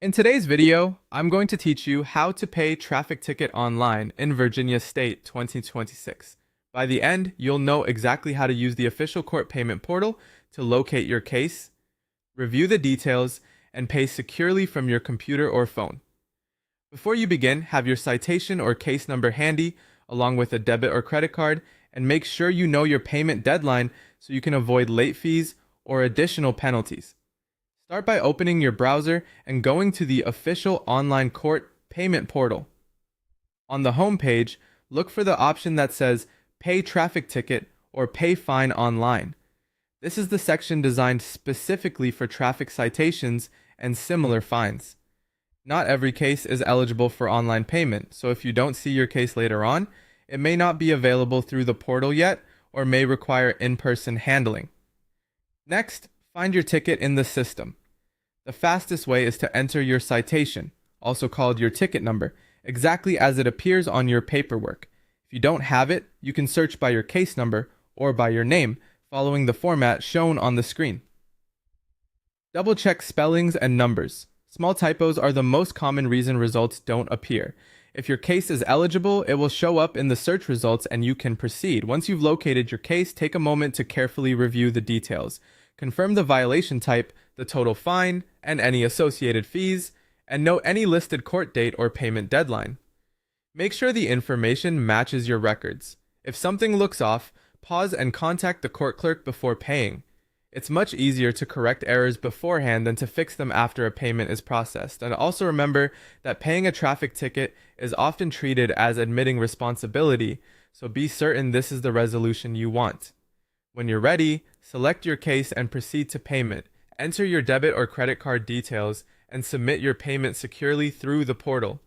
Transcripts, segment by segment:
In today's video, I'm going to teach you how to pay traffic ticket online in Virginia State 2026. By the end, you'll know exactly how to use the official court payment portal to locate your case, review the details, and pay securely from your computer or phone. Before you begin, have your citation or case number handy, along with a debit or credit card, and make sure you know your payment deadline so you can avoid late fees or additional penalties. Start by opening your browser and going to the official online court payment portal. On the home page, look for the option that says Pay Traffic Ticket or Pay Fine Online. This is the section designed specifically for traffic citations and similar fines. Not every case is eligible for online payment, so if you don't see your case later on, it may not be available through the portal yet or may require in-person handling. Next, find your ticket in the system. The fastest way is to enter your citation, also called your ticket number, exactly as it appears on your paperwork. If you don't have it, you can search by your case number or by your name, following the format shown on the screen. Double-check spellings and numbers. Small typos are the most common reason results don't appear. If your case is eligible, it will show up in the search results and you can proceed. Once you've located your case, take a moment to carefully review the details. Confirm the violation type, the total fine, and any associated fees, and note any listed court date or payment deadline. Make sure the information matches your records. If something looks off, pause and contact the court clerk before paying. It's much easier to correct errors beforehand than to fix them after a payment is processed. And also remember that paying a traffic ticket is often treated as admitting responsibility, so be certain this is the resolution you want. When you're ready, select your case and proceed to payment. Enter your debit or credit card details and submit your payment securely through the portal.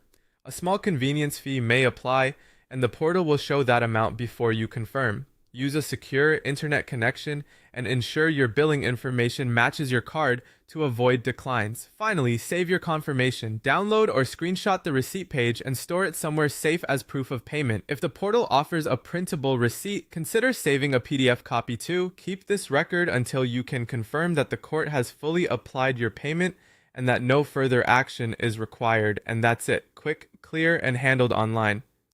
A small convenience fee may apply, and the portal will show that amount before you confirm. Use a secure internet connection and ensure your billing information matches your card to avoid declines. Finally, save your confirmation. Download or screenshot the receipt page and store it somewhere safe as proof of payment. If the portal offers a printable receipt, consider saving a PDF copy too. Keep this record until you can confirm that the court has fully applied your payment and that no further action is required. And that's it. Quick, clear, and handled online.